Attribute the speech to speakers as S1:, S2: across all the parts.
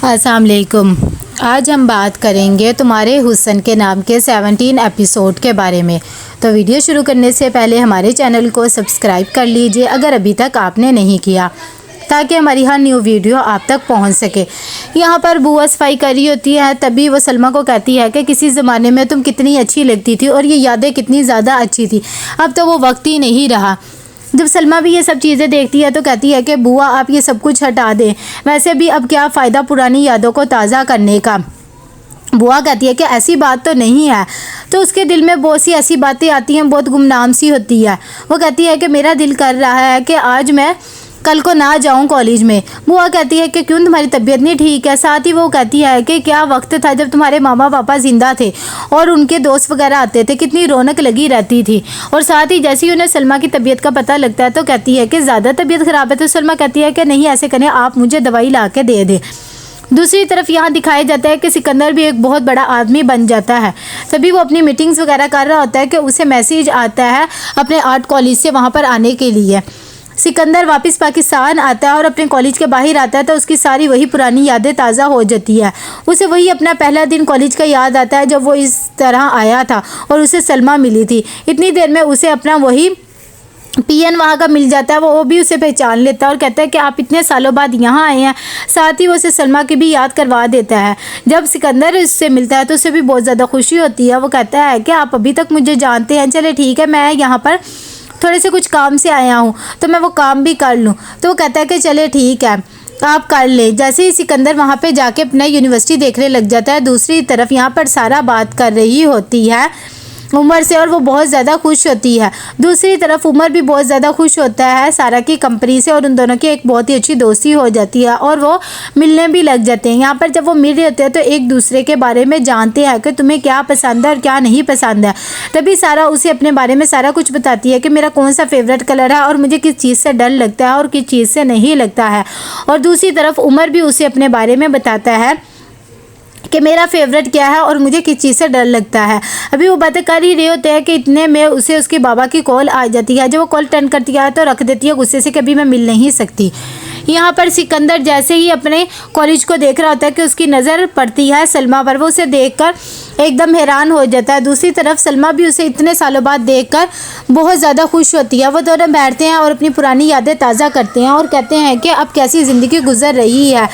S1: अस्सलाम वालेकुम। आज हम बात करेंगे तुम्हारे हुस्न के नाम के 17 एपिसोड के बारे में। तो वीडियो शुरू करने से पहले हमारे चैनल को सब्सक्राइब कर लीजिए अगर अभी तक आपने नहीं किया, ताकि हमारी हर न्यू वीडियो आप तक पहुंच सके। यहाँ पर बुआ सफाई कर रही होती है, तभी वो सलमा को कहती है कि किसी ज़माने में तुम कितनी अच्छी लगती थी और ये यादें कितनी ज़्यादा अच्छी थी, अब तो वो वक्त ही नहीं रहा। जब सलमा भी ये सब चीज़ें देखती है तो कहती है कि बुआ आप ये सब कुछ हटा दें, वैसे भी अब क्या फ़ायदा पुरानी यादों को ताज़ा करने का। बुआ कहती है कि ऐसी बात तो नहीं है। तो उसके दिल में बहुत सी ऐसी बातें आती हैं, बहुत गुमनाम सी होती है। वो कहती है कि मेरा दिल कर रहा है कि आज मैं कल को ना जाऊं कॉलेज में। बुआ कहती है कि क्यों, तुम्हारी तबीयत नहीं ठीक है। साथ ही वो कहती है कि क्या वक्त था जब तुम्हारे मामा पापा ज़िंदा थे और उनके दोस्त वगैरह आते थे, कितनी रौनक लगी रहती थी। और साथ ही जैसे ही उन्हें सलमा की तबीयत का पता लगता है तो कहती है कि ज़्यादा तबीयत ख़राब है। तो सलमा कहती है कि नहीं, ऐसे करें, आप मुझे दवाई ला के दे दें। दूसरी तरफ यहाँ दिखाया जाता है कि सिकंदर भी एक बहुत बड़ा आदमी बन जाता है। तभी वो अपनी मीटिंग्स वगैरह कर रहा होता है कि उसे मैसेज आता है अपने आर्ट कॉलेज से वहाँ पर आने के लिए। सिकंदर वापस पाकिस्तान आता है और अपने कॉलेज के बाहर आता है तो उसकी सारी वही पुरानी यादें ताज़ा हो जाती है। उसे वही अपना पहला दिन कॉलेज का याद आता है जब वो इस तरह आया था और उसे सलमा मिली थी। इतनी देर में उसे अपना वही पीएन वहाँ का मिल जाता है। वो भी उसे पहचान लेता है और कहता है कि आप इतने सालों बाद यहाँ आए हैं। साथ ही वो उसे सलमा की भी याद करवा देता है। जब सिकंदर इससे मिलता है तो उसे भी बहुत ज़्यादा खुशी होती है। वो कहता है कि आप अभी तक मुझे जानते हैं, चले ठीक है, मैं यहाँ पर थोड़े से कुछ काम से आया हूँ तो मैं वो काम भी कर लूँ। तो वो कहता है कि चले ठीक है, आप कर ले। जैसे ही सिकंदर वहाँ पे जाके अपना यूनिवर्सिटी देखने लग जाता है, दूसरी तरफ यहाँ पर सारा बात कर रही होती है उमर से और वो बहुत ज़्यादा खुश होती है। दूसरी तरफ उमर भी बहुत ज़्यादा खुश होता है सारा की कंपनी से और उन दोनों की एक बहुत ही अच्छी दोस्ती हो जाती है और वो मिलने भी लग जाते हैं। यहाँ पर जब वो मिल रहे होते हैं तो एक दूसरे के बारे में जानते हैं कि तुम्हें क्या पसंद है और क्या नहीं पसंद है। तभी सारा उसे अपने बारे में सारा कुछ बताती है कि मेरा कौन सा फेवरेट कलर है और मुझे किस चीज़ से डर लगता है और किस चीज़ से नहीं लगता है। और दूसरी तरफ उमर भी उसे अपने बारे में बताता है कि मेरा फेवरेट क्या है और मुझे किस चीज़ से डर लगता है। अभी वो बातें कर ही रहे होते हैं कि इतने में उसे उसके बाबा की कॉल आ जाती है। जब वो कॉल अटेंड करती है तो रख देती है गुस्से से, कभी मैं मिल नहीं सकती। यहाँ पर सिकंदर जैसे ही अपने कॉलेज को देख रहा होता है कि उसकी नज़र पड़ती है सलमा पर, वो उसे देखकर एकदम हैरान हो जाता है। दूसरी तरफ सलमा भी उसे इतने सालों बाद देखकर बहुत ज़्यादा खुश होती है। वो दोनों बैठते हैं और अपनी पुरानी यादें ताज़ा करते हैं और कहते हैं कि अब कैसी ज़िंदगी गुजर रही है।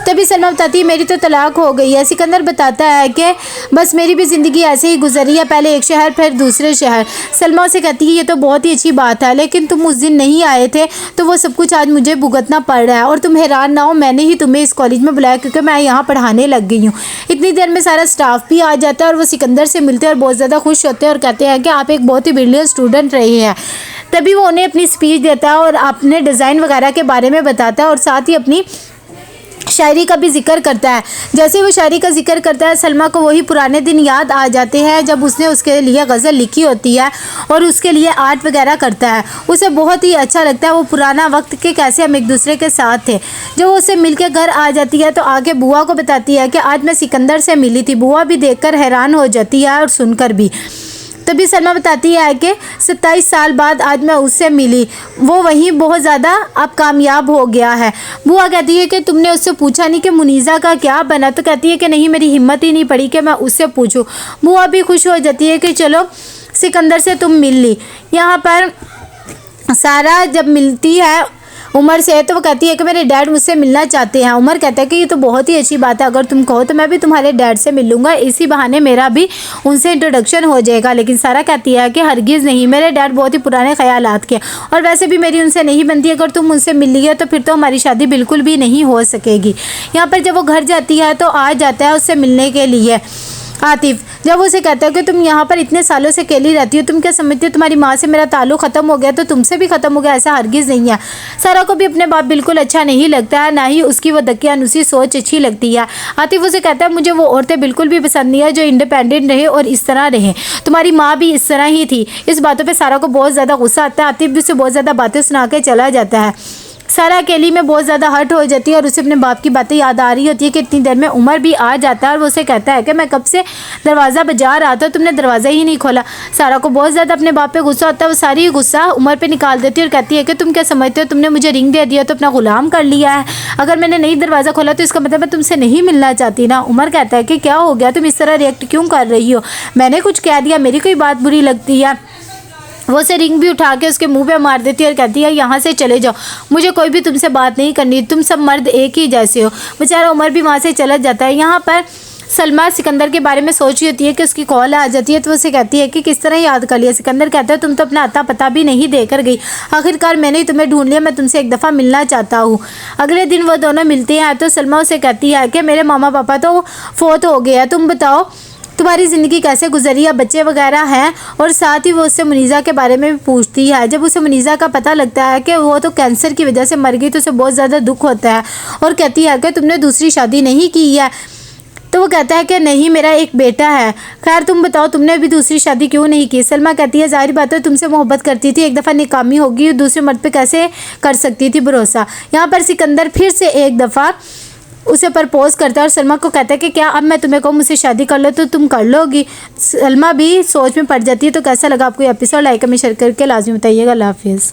S1: तभी सलमा बताती है मेरी तो तलाक हो गई है। सिकंदर बताता है कि बस मेरी भी ज़िंदगी ऐसे ही गुजरी है, पहले एक शहर फिर दूसरे शहर। सलमा उसे कहती है ये तो बहुत ही अच्छी बात है, लेकिन तुम उस दिन नहीं आए थे तो वो सब कुछ आज मुझे भुगतना पड़ रहा है। और तुम हैरान ना हो, मैंने ही तुम्हें इस कॉलेज में बुलाया क्योंकि मैं यहाँ पढ़ाने लग गई हूँ। इतनी देर में सारा स्टाफ भी आ जाता है और वो सिकंदर से मिलते हैं और बहुत ज़्यादा खुश होते हैं और कहते हैं कि आप एक बहुत ही ब्रिलियंट स्टूडेंट रहे हैं। तभी वो उन्हें अपनी स्पीच देता है और अपने डिज़ाइन वगैरह के बारे में बताता है और साथ ही अपनी शायरी का भी जिक्र करता है। जैसे वो शायरी का जिक्र करता है सलमा को वही पुराने दिन याद आ जाते हैं जब उसने उसके लिए गज़ल लिखी होती है और उसके लिए आर्ट वगैरह करता है। उसे बहुत ही अच्छा लगता है वो पुराना वक्त के कैसे हम एक दूसरे के साथ थे। जब वो उससे मिलकर घर आ जाती है तो आगे बुआ को बताती है कि आज मैं सिकंदर से मिली थी। बुआ भी देखकर हैरान हो जाती है और सुनकर भी। तभी सलमा बताती है कि 27 साल बाद आज मैं उससे मिली, वो वहीं बहुत ज़्यादा अब कामयाब हो गया है। बुआ कहती है कि तुमने उससे पूछा नहीं कि मुनीज़ा का क्या बना। तो कहती है कि नहीं, मेरी हिम्मत ही नहीं पड़ी कि मैं उससे पूछूं। बुआ भी खुश हो जाती है कि चलो सिकंदर से तुम मिल ली। यहाँ पर सारा जब मिलती है उमर से तो वो कहती है कि मेरे डैड मुझसे मिलना चाहते हैं। उमर कहता है कि ये तो बहुत ही अच्छी बात है, अगर तुम कहो तो मैं भी तुम्हारे डैड से मिल लूँगा, इसी बहाने मेरा भी उनसे इंट्रोडक्शन हो जाएगा। लेकिन सारा कहती है कि हरगिज़ नहीं, मेरे डैड बहुत ही पुराने ख्यालात के और वैसे भी मेरी उनसे नहीं बनती। अगर तुम उनसे मिल ली है तो फिर तो हमारी शादी बिल्कुल भी नहीं हो सकेगी। यहाँ पर जब वो घर जाती है तो आ जाता है उससे मिलने के लिए आतिफ। जब उसे कहता है कि तुम यहाँ पर इतने सालों से अकेली रहती हो, तुम क्या समझती हो तुम्हारी माँ से मेरा ताल्लुक ख़त्म हो गया तो तुमसे भी ख़त्म हो गया, ऐसा हरगिज़ नहीं है। सारा को भी अपने बाप बिल्कुल अच्छा नहीं लगता है, ना ही उसकी वो दकियानुसी सोच अच्छी लगती है। आतिफ उसे कहता है मुझे वो औरतें बिल्कुल भी पसंद नहीं है जो इंडिपेंडेंट रहे और इस तरह रहे, तुम्हारी माँ भी इस तरह ही थी। इस बातों पर सारा को बहुत ज़्यादा गुस्सा आता है। आतिफ भी उसे बहुत ज़्यादा बातें सुना के चला जाता है। सारा अकेली में बहुत ज़्यादा हर्ट हो जाती है और उसे अपने बाप की बातें याद आ रही होती है कि इतनी देर में उमर भी आ जाता है और वो उसे कहता है कि मैं कब से दरवाज़ा बजा रहा था, तुमने दरवाज़ा ही नहीं खोला। सारा को बहुत ज़्यादा अपने बाप पे गुस्सा होता है। वो सारी गुस्सा उमर पे निकाल देती है और कहती है कि तुम क्या समझते हो, तुमने मुझे रिंग दे दिया तो अपना गुलाम कर लिया है। अगर मैंने नहीं दरवाज़ा खोला तो इसका मतलब मैं तुमसे नहीं मिलना चाहती ना। उमर कहता है कि क्या हो गया, तुम इस तरह रिएक्ट क्यों कर रही हो, मैंने कुछ कह दिया, मेरी कोई बात बुरी लगती है। वो से रिंग भी उठा के उसके मुंह पे मार देती है और कहती है यहाँ से चले जाओ, मुझे कोई भी तुमसे बात नहीं करनी, तुम सब मर्द एक ही जैसे हो। बेचारा उमर भी वहाँ से चला जाता है। यहाँ पर सलमा सिकंदर के बारे में सोच रही होती है कि उसकी कॉल आ जाती है तो वो उसे कहती है कि किस तरह याद कर लिया। सिकंदर कहता है तुम तो अपना अता पता भी नहीं देकर गई, आखिरकार मैंने ही तुम्हें ढूंढ लिया, मैं तुमसे एक दफ़ा मिलना चाहता हूँ। अगले दिन वो दोनों मिलते हैं तो सलमा उसे कहती है कि मेरे मामा पापा तो फोत हो गए हैं, तुम बताओ तुम्हारी ज़िंदगी कैसे गुजरी है, बच्चे वगैरह हैं। और साथ ही वो उससे मुनीज़ा के बारे में भी पूछती है। जब उसे मुनीज़ा का पता लगता है कि वो तो कैंसर की वजह से मर गई तो उसे बहुत ज़्यादा दुख होता है और कहती है कि तुमने दूसरी शादी नहीं की है। तो वो कहता है कि नहीं, मेरा एक बेटा है। खैर तुम बताओ तुमने अभी दूसरी शादी क्यों नहीं की। सलमा कहती है जाहिर बात है तुमसे मोहब्बत करती थी, एक दफ़ा निकामी होगी, दूसरे मर्द पे कैसे कर सकती थी भरोसा। यहाँ पर सिकंदर फिर से एक दफ़ा उसे प्रपोज करता है और सलमा को कहता है कि क्या अब मैं तुम्हें कहूँ मुझसे शादी कर लो तो तुम कर लोगी। सलमा भी सोच में पड़ जाती है। तो कैसा लगा आपको एपिसोड, लाइक में शेयर करके लाजमी बताइएगा। अल्लाह हाफिज़।